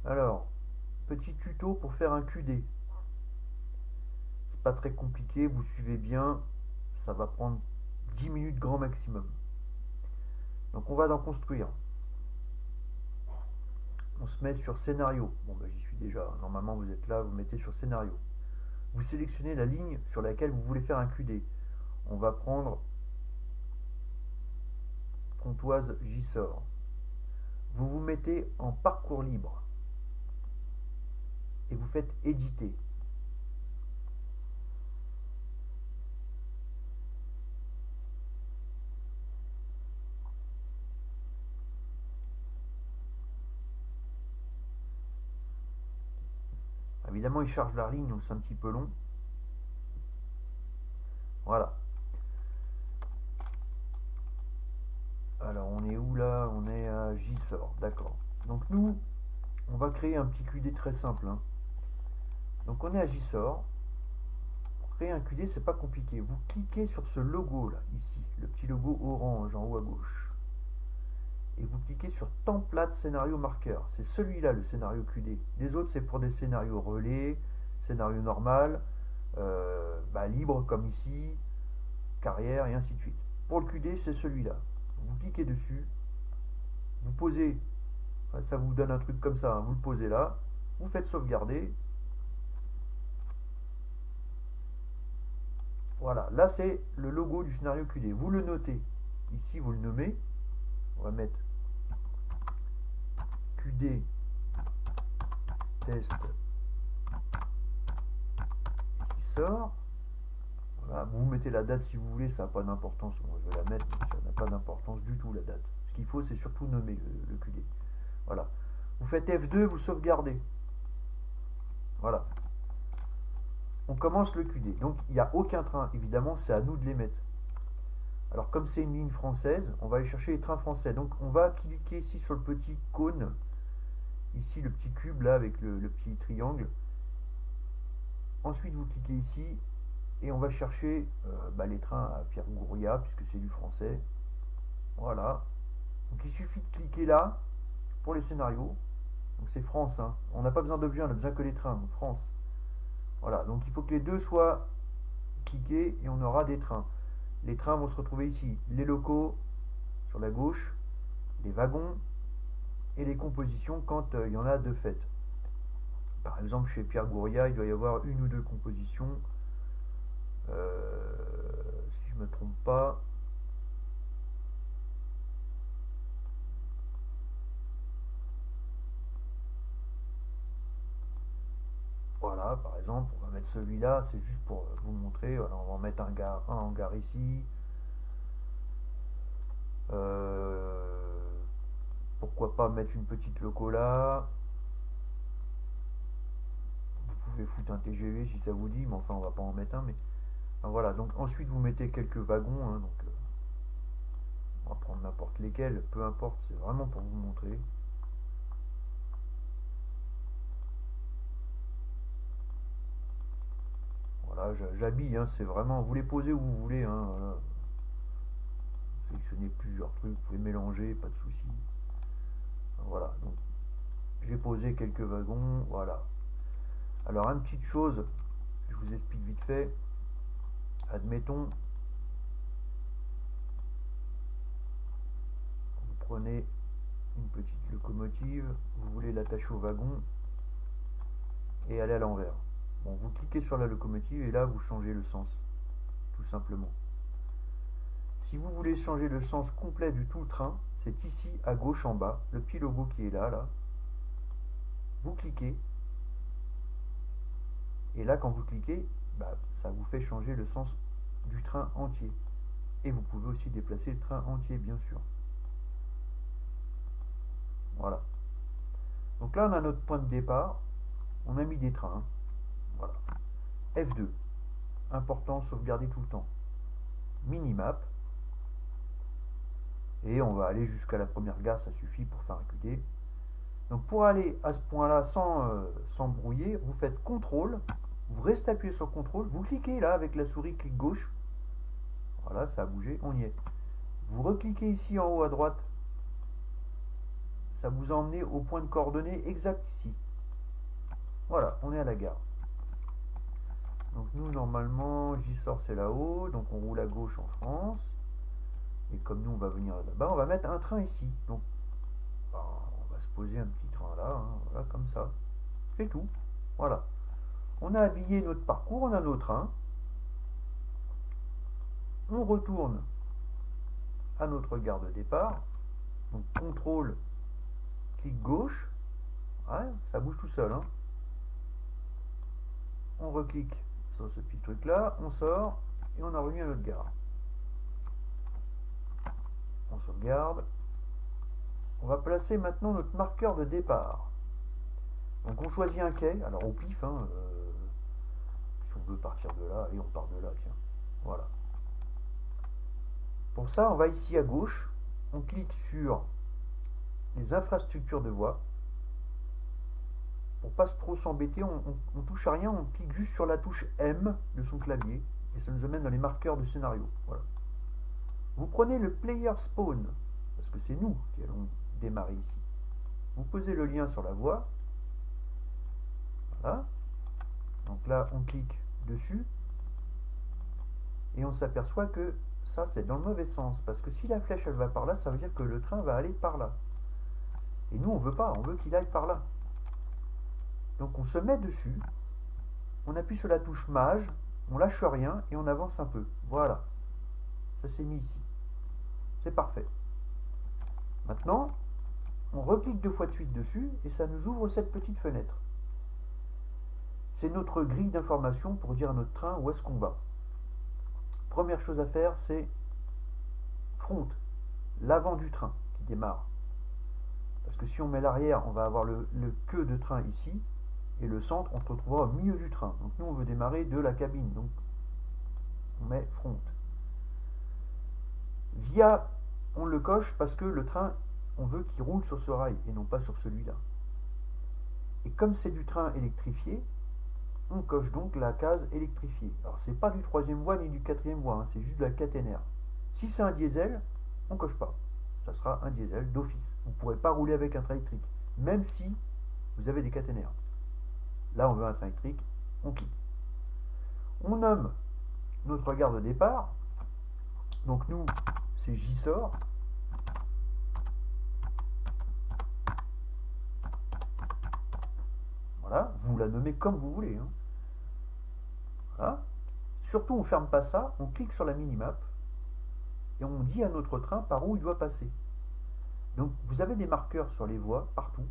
Alors, petit tuto pour faire un QD. C'est pas très compliqué, vous suivez bien, ça va prendre 10 minutes grand maximum. Donc on va en construire. On se met sur scénario. Bon bah j'y suis déjà. Normalement vous êtes là, vous mettez sur scénario. Vous sélectionnez la ligne sur laquelle vous voulez faire un QD. On va prendre Pontoise JSOR. Vous vous mettez en parcours libre et vous faites éditer. Évidemment il charge la ligne donc c'est un petit peu long. Voilà. Alors on est où là? On est à JSOR, d'accord. Donc nous, on va créer un petit QD très simple, hein. Donc on est à JSOR. Pour créer un QD, c'est pas compliqué. Vous cliquez sur ce logo là, ici, le petit logo orange en haut à gauche. Et vous cliquez sur Template Scénario Marqueur. C'est celui-là le scénario QD. Les autres, c'est pour des scénarios relais, scénario normal, libre comme ici, carrière et ainsi de suite. Pour le QD, c'est celui-là. Vous cliquez dessus, vous posez, ça vous donne un truc comme ça, hein, vous le posez là, vous faites sauvegarder. Voilà, là c'est le logo du scénario QD. Vous le notez. Ici, vous le nommez. On va mettre QD test qui sort. Voilà, vous mettez la date si vous voulez, ça n'a pas d'importance. Moi, je vais la mettre, mais ça n'a pas d'importance du tout la date. Ce qu'il faut, c'est surtout nommer le QD. Voilà. Vous faites F2, vous sauvegardez. Voilà. On commence le QD. Donc, il n'y a aucun train. Évidemment, c'est à nous de les mettre. Alors, comme c'est une ligne française, on va aller chercher les trains français. Donc, on va cliquer ici sur le petit cône. Ici, le petit cube, là, avec le petit triangle. Ensuite, vous cliquez ici. Et on va chercher les trains à Pierre Gouria, puisque c'est du français. Voilà. Donc, il suffit de cliquer là, pour les scénarios. Donc, c'est France, hein. On n'a pas besoin d'objets, on a besoin que les trains. Donc, France. Voilà. Donc, il faut que les deux soient cliqués et on aura des trains. Les trains vont se retrouver ici. Les locaux sur la gauche, les wagons et les compositions quand il y en a de fait. Par exemple, chez Pierre Gouria, il doit y avoir une ou deux compositions. Si je ne me trompe pas. Voilà, par exemple, on va mettre celui-là, c'est juste pour vous montrer. Alors, on va en mettre un hangar ici. Pourquoi pas mettre une petite loco là. Vous pouvez foutre un TGV si ça vous dit, mais enfin on va pas en mettre un. Mais enfin, voilà, donc ensuite vous mettez quelques wagons, hein, donc on va prendre n'importe lesquels, peu importe, c'est vraiment pour vous montrer. Voilà, j'habille, hein, c'est vraiment, vous les posez où vous voulez, hein, voilà. Sélectionnez plusieurs trucs, vous pouvez mélanger, pas de souci. Voilà, donc j'ai posé quelques wagons, voilà. Alors, une petite chose, je vous explique vite fait. Admettons, vous prenez une petite locomotive, vous voulez l'attacher au wagon et aller à l'envers. Bon, vous cliquez sur la locomotive et là, vous changez le sens, tout simplement. Si vous voulez changer le sens complet du tout le train, c'est ici à gauche en bas, le petit logo qui est là. Vous cliquez et là, quand vous cliquez, ça vous fait changer le sens du train entier. Et vous pouvez aussi déplacer le train entier, bien sûr. Voilà. Donc là, on a notre point de départ. On a mis des trains. Voilà. F2. Important, sauvegarder tout le temps. Minimap. Et on va aller jusqu'à la première gare, ça suffit pour faire un QD. Donc pour aller à ce point-là sans brouiller, vous faites CTRL, vous restez appuyé sur CTRL, vous cliquez là avec la souris, clic gauche. Voilà, ça a bougé, on y est. Vous recliquez ici en haut à droite, ça vous a emmené au point de coordonnées exact ici. Voilà, on est à la gare. Donc nous, normalement, Gisors c'est là-haut, donc on roule à gauche en France. Et comme nous, on va venir là-bas, on va mettre un train ici. Donc, on va se poser un petit train là, hein, voilà, comme ça. C'est tout. Voilà. On a habillé notre parcours, on a nos trains. On retourne à notre gare de départ. Donc, contrôle, clic gauche. Ouais, ça bouge tout seul, hein. On reclique sur ce petit truc là, on sort et on a remis à notre gare. On sauvegarde. On va placer maintenant notre marqueur de départ. Donc on choisit un quai, alors au pif, hein, si on veut partir de là, allez on part de là, tiens. Voilà. Pour ça, on va ici à gauche, on clique sur les infrastructures de voie. Pour pas trop s'embêter, on touche à rien, on clique juste sur la touche M de son clavier et ça nous amène dans les marqueurs de scénario. Voilà. Vous prenez le player spawn, parce que c'est nous qui allons démarrer ici. Vous posez le lien sur la voie. Voilà. Donc là, on clique dessus et on s'aperçoit que ça, c'est dans le mauvais sens. Parce que si la flèche, elle va par là, ça veut dire que le train va aller par là. Et nous, on veut pas, on veut qu'il aille par là. Donc on se met dessus, on appuie sur la touche Maj, on lâche rien et on avance un peu. Voilà. Ça s'est mis ici. C'est parfait. Maintenant, on reclique 2 fois de suite dessus et ça nous ouvre cette petite fenêtre. C'est notre grille d'information pour dire à notre train où est-ce qu'on va. Première chose à faire, c'est front, l'avant du train qui démarre. Parce que si on met l'arrière, on va avoir le queue de train ici, et le centre, on se retrouvera au milieu du train. Donc nous, on veut démarrer de la cabine, donc on met front. Via, on le coche parce que le train, on veut qu'il roule sur ce rail, et non pas sur celui-là. Et comme c'est du train électrifié, on coche donc la case électrifiée. Alors c'est pas du 3e voie ni du 4e voie, hein, c'est juste de la caténaire. Si c'est un diesel, on coche pas. Ça sera un diesel d'office. Vous ne pourrez pas rouler avec un train électrique, même si vous avez des caténaires. Là, on veut un train électrique, on clique. On nomme notre gare de départ. Donc nous, c'est Gisors. Voilà, vous la nommez comme vous voulez, hein. Voilà. Surtout, on ne ferme pas ça, on clique sur la minimap et on dit à notre train par où il doit passer. Donc vous avez des marqueurs sur les voies partout.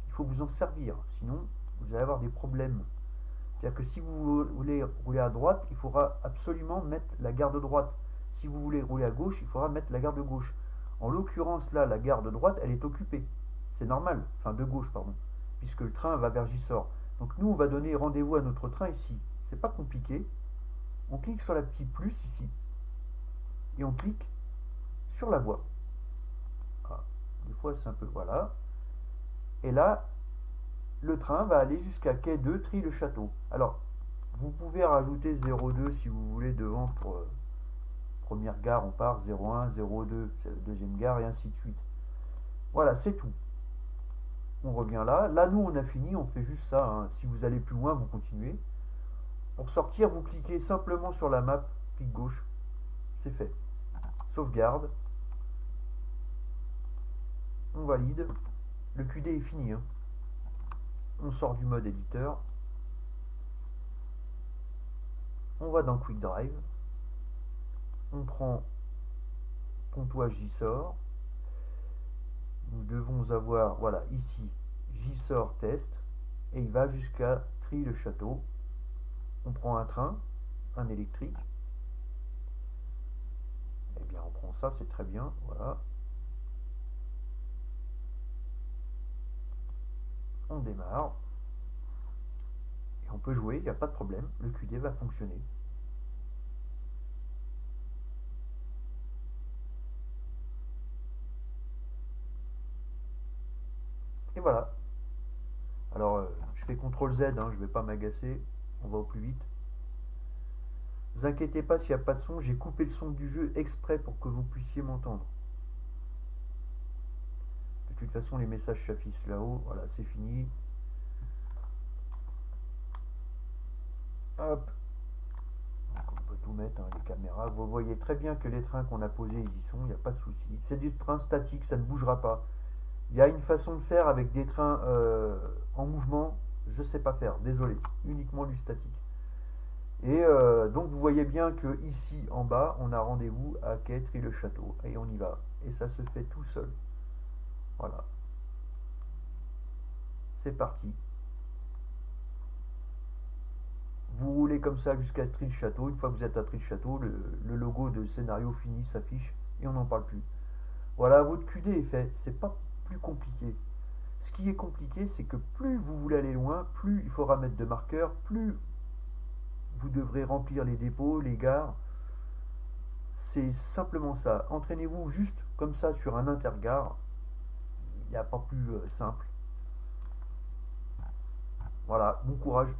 Il faut vous en servir, sinon vous allez avoir des problèmes. C'est-à-dire que si vous voulez rouler à droite, il faudra absolument mettre la gare de droite. Si vous voulez rouler à gauche, il faudra mettre la gare de gauche. En l'occurrence, là, la gare de droite, elle est occupée. C'est normal, enfin de gauche, pardon, puisque le train va vers Gisors. Donc nous, on va donner rendez-vous à notre train ici. C'est pas compliqué. On clique sur la petite plus ici. Et on clique sur la voie. Ah, des fois, c'est un peu... Voilà. Et là, le train va aller jusqu'à quai 2, Trie-le-Château. Alors, vous pouvez rajouter 02 si vous voulez devant pour première gare, on part 01, 02, c'est la deuxième gare et ainsi de suite. Voilà, c'est tout. On revient là. Là, nous, on a fini, on fait juste ça, hein. Si vous allez plus loin, vous continuez. Pour sortir, vous cliquez simplement sur la map, clic gauche. C'est fait. Sauvegarde. On valide. Le QD est fini, hein. On sort du mode éditeur. On va dans Quick Drive. On prend comptoir Gisors. Nous devons avoir, voilà, ici, Gisors test. Et il va jusqu'à Trie-le-Château. On prend un train, un électrique. Eh bien, on prend ça, c'est très bien, voilà. On démarre. Et on peut jouer, il n'y a pas de problème. Le QD va fonctionner. Et voilà. Alors, je fais CTRL Z, hein, je ne vais pas m'agacer. On va au plus vite. Ne vous inquiétez pas s'il n'y a pas de son, j'ai coupé le son du jeu exprès pour que vous puissiez m'entendre. De toute toute façon, les messages s'affichent là-haut. Voilà, c'est fini. Hop. Donc on peut tout mettre, hein, les caméras. Vous voyez très bien que les trains qu'on a posés, ils y sont. Il n'y a pas de souci. C'est des trains statiques, ça ne bougera pas. Il y a une façon de faire avec des trains en mouvement. Je ne sais pas faire. Désolé. Uniquement du statique. Et donc vous voyez bien que ici en bas, on a rendez-vous à Quetry-le-Château. Et on y va. Et ça se fait tout seul. Voilà. C'est parti. Vous roulez comme ça jusqu'à Tri-le-Château. Une fois que vous êtes à Tri-le-Château, le logo de scénario fini s'affiche et on n'en parle plus. Voilà, votre QD est fait. C'est pas plus compliqué. Ce qui est compliqué, c'est que plus vous voulez aller loin, plus il faudra mettre de marqueurs, plus vous devrez remplir les dépôts, les gares. C'est simplement ça. Entraînez-vous juste comme ça sur un intergare. Il n'y a pas plus simple. Voilà, bon courage.